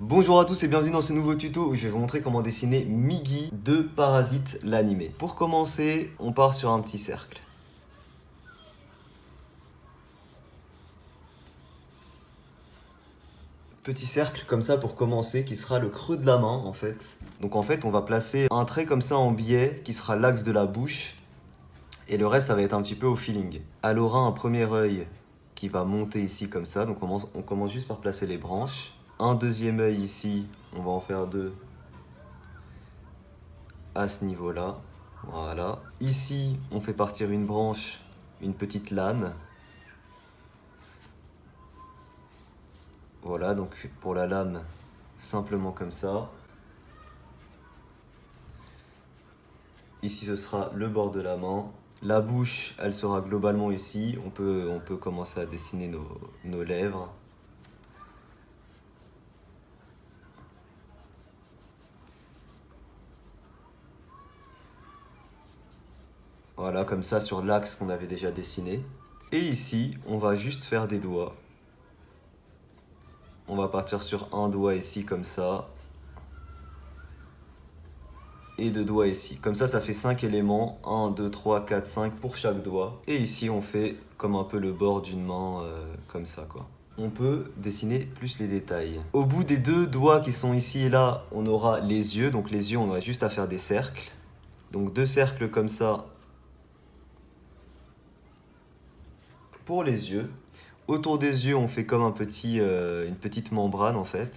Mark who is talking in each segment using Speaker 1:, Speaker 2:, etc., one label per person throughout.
Speaker 1: Bonjour à tous et bienvenue dans ce nouveau tuto où je vais vous montrer comment dessiner Migi de Parasite l'animé. Pour commencer, on part sur un petit cercle. Petit cercle comme ça pour commencer qui sera le creux de la main en fait. Donc en fait on va placer un trait comme ça en biais qui sera l'axe de la bouche et le reste ça va être un petit peu au feeling. Elle aura un premier œil qui va monter ici comme ça, donc on commence juste par placer les branches. Un deuxième œil ici, on va en faire deux à ce niveau-là. Voilà. Ici, on fait partir une branche, une petite lame. Voilà, donc pour la lame, simplement comme ça. Ici, ce sera le bord de la main. La bouche, elle sera globalement ici. On peut commencer à dessiner nos lèvres. Voilà, comme ça sur l'axe qu'on avait déjà dessiné. Et ici, on va juste faire des doigts. On va partir sur un doigt ici, comme ça. Et deux doigts ici. Comme ça fait 5 éléments. 1, 2, 3, 4, 5 pour chaque doigt. Et ici, on fait comme un peu le bord d'une main, comme ça, quoi. On peut dessiner plus les détails. Au bout des deux doigts qui sont ici et là, on aura les yeux. Donc les yeux, on aura juste à faire des cercles. Donc deux cercles comme ça pour les yeux. Autour des yeux, on fait comme une petite membrane en fait.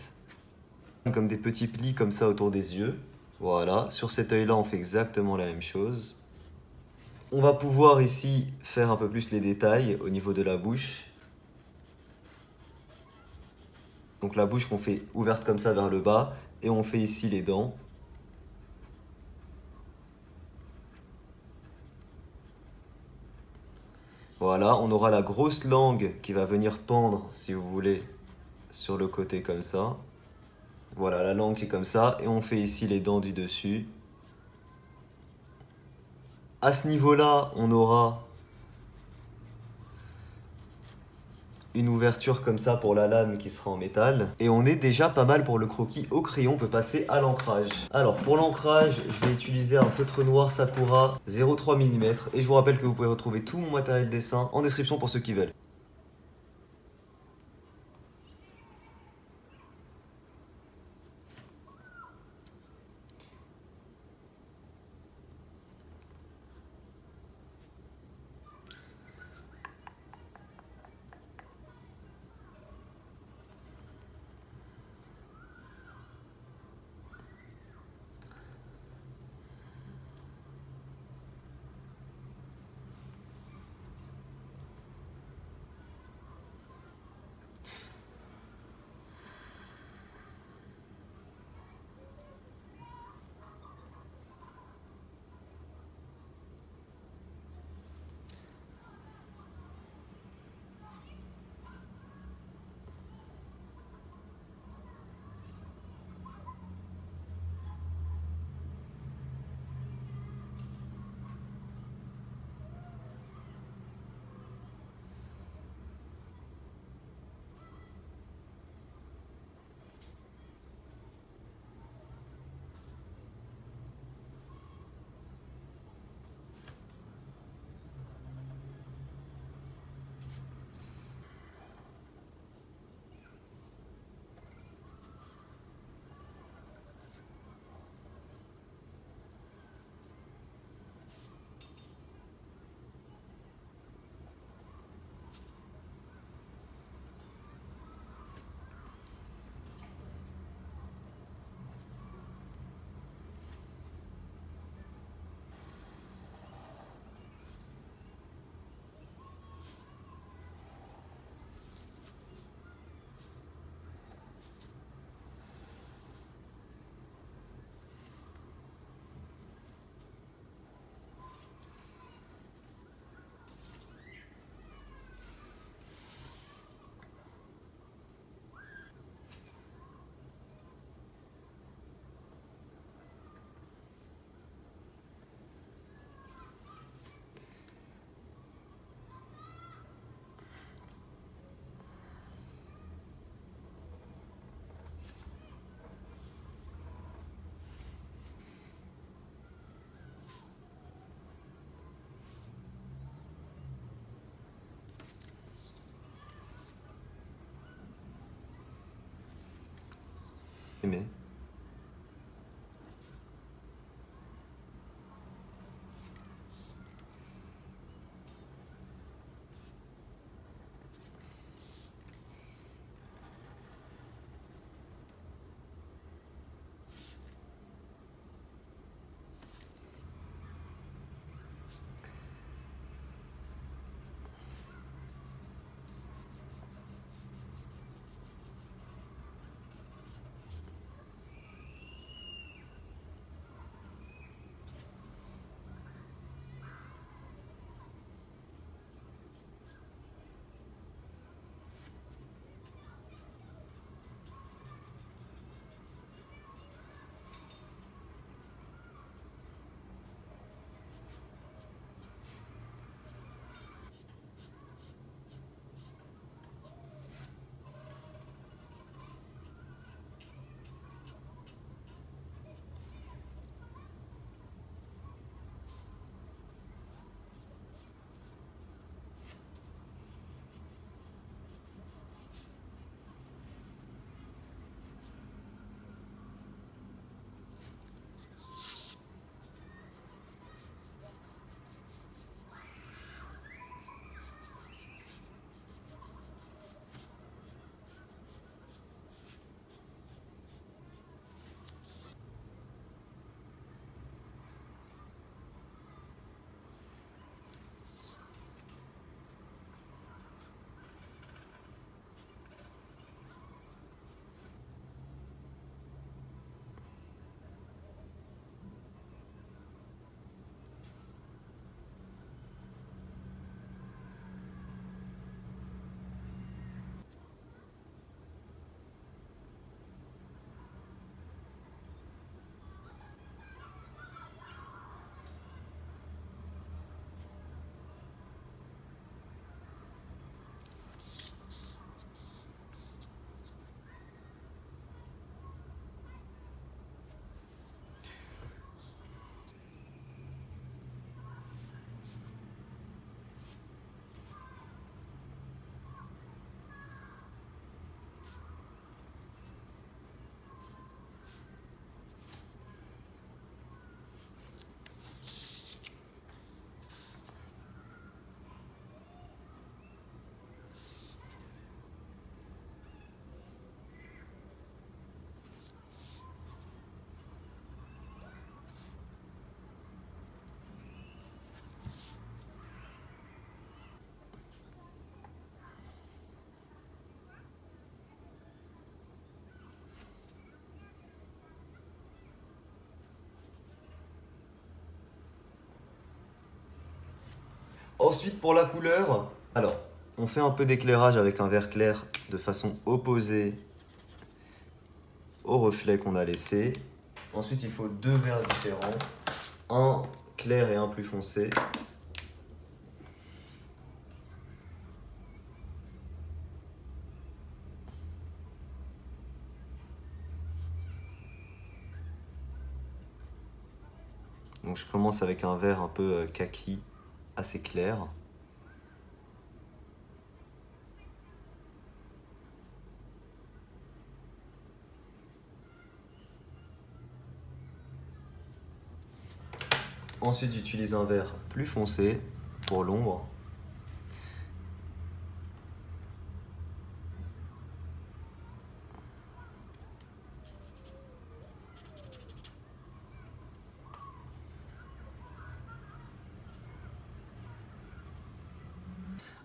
Speaker 1: Comme des petits plis comme ça autour des yeux. Voilà, sur cet œil-là, on fait exactement la même chose. On va pouvoir ici faire un peu plus les détails au niveau de la bouche. Donc la bouche qu'on fait ouverte comme ça vers le bas. Et on fait ici les dents. Voilà, on aura la grosse langue qui va venir pendre, si vous voulez, sur le côté comme ça. Voilà, la langue qui est comme ça. Et on fait ici les dents du dessus. À ce niveau-là, on aura une ouverture comme ça pour la lame qui sera en métal. Et on est déjà pas mal pour le croquis au crayon, on peut passer à l'ancrage. Alors pour l'ancrage, je vais utiliser un feutre noir Sakura 0,3 mm. Et je vous rappelle que vous pouvez retrouver tout mon matériel dessin en description pour ceux qui veulent. Mais ensuite, pour la couleur, alors, on fait un peu d'éclairage avec un vert clair de façon opposée au reflet qu'on a laissé. Ensuite, il faut deux verts différents, un clair et un plus foncé. Donc je commence avec un vert un peu kaki, assez clair. Ensuite, j'utilise un vert plus foncé pour l'ombre.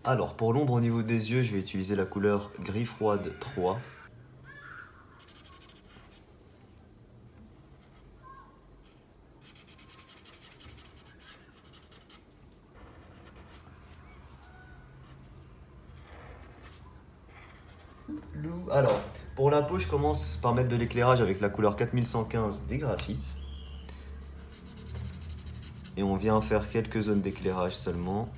Speaker 1: Alors, pour l'ombre au niveau des yeux, je vais utiliser la couleur gris froide 3. Alors, pour la peau, je commence par mettre de l'éclairage avec la couleur 4115 des graphites. Et on vient faire quelques zones d'éclairage seulement.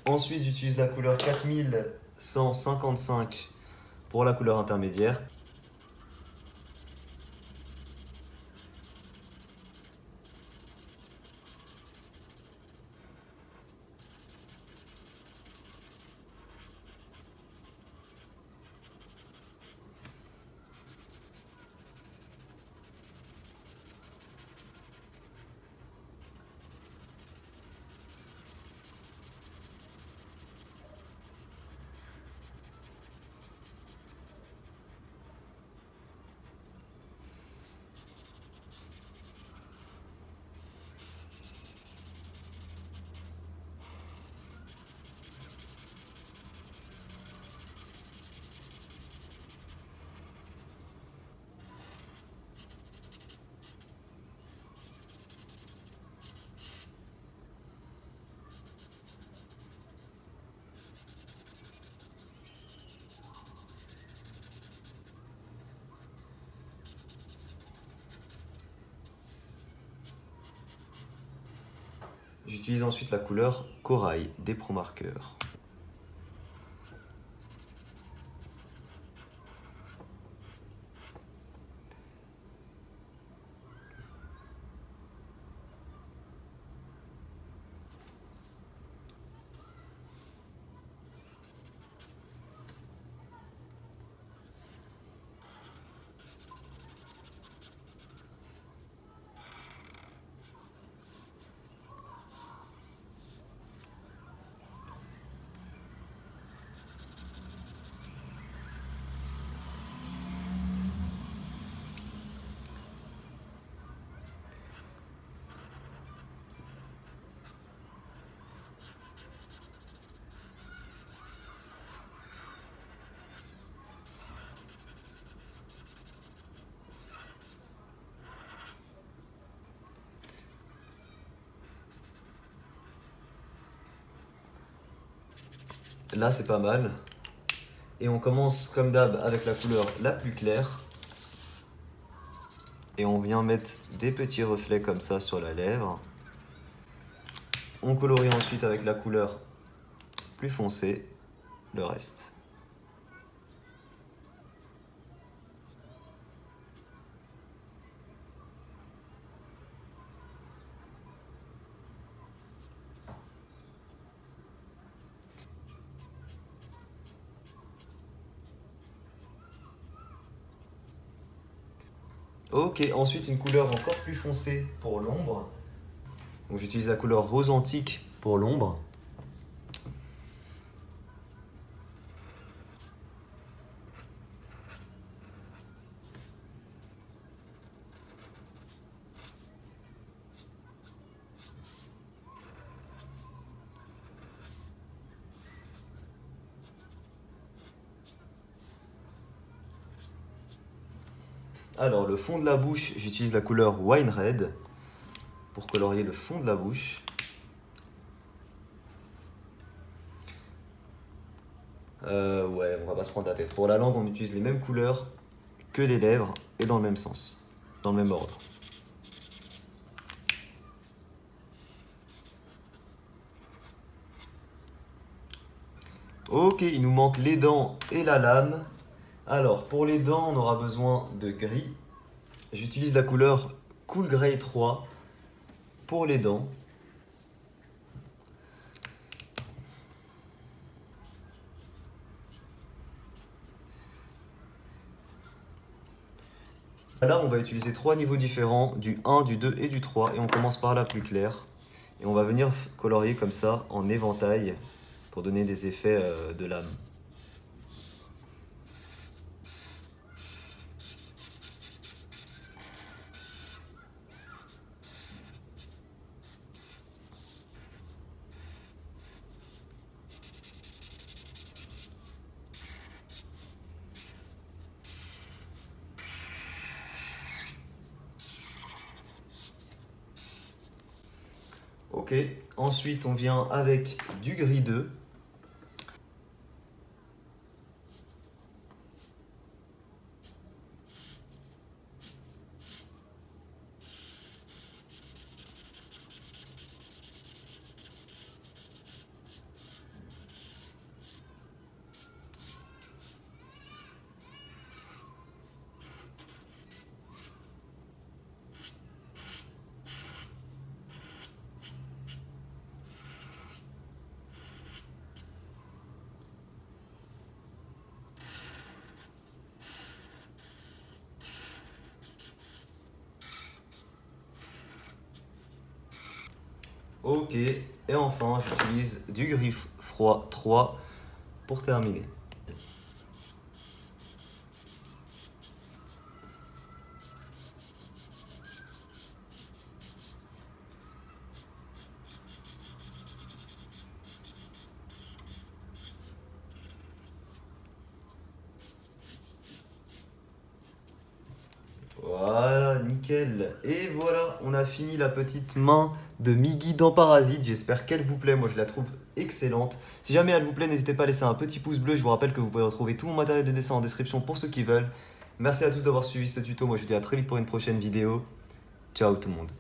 Speaker 1: Ensuite, j'utilise la couleur 4000 155 pour la couleur intermédiaire. J'utilise ensuite la couleur Corail des Pro Markers. Là, c'est pas mal. Et on commence comme d'hab avec la couleur la plus claire. Et on vient mettre des petits reflets comme ça sur la lèvre. On colorie ensuite avec la couleur plus foncée le reste. Ok, ensuite une couleur encore plus foncée pour l'ombre. Donc j'utilise la couleur rose antique pour l'ombre. Alors le fond de la bouche, j'utilise la couleur Wine Red pour colorier le fond de la bouche. Ouais, on va pas se prendre la tête. Pour la langue, on utilise les mêmes couleurs que les lèvres et dans le même sens, dans le même ordre. Ok, il nous manque les dents et la lame. Alors, pour les dents, on aura besoin de gris. J'utilise la couleur Cool Grey 3 pour les dents. Là, on va utiliser trois niveaux différents, du 1, du 2 et du 3. Et on commence par la plus claire. Et on va venir colorier comme ça, en éventail, pour donner des effets de lame. Ok, ensuite on vient avec du gris 2. Ok, et enfin j'utilise du gris froid 3 pour terminer. Voilà, nickel. Et voilà, on a fini la petite main de Miggy dans Parasite. J'espère qu'elle vous plaît. Moi, je la trouve excellente. Si jamais elle vous plaît, n'hésitez pas à laisser un petit pouce bleu. Je vous rappelle que vous pouvez retrouver tout mon matériel de dessin en description pour ceux qui veulent. Merci à tous d'avoir suivi ce tuto. Moi, je vous dis à très vite pour une prochaine vidéo. Ciao tout le monde.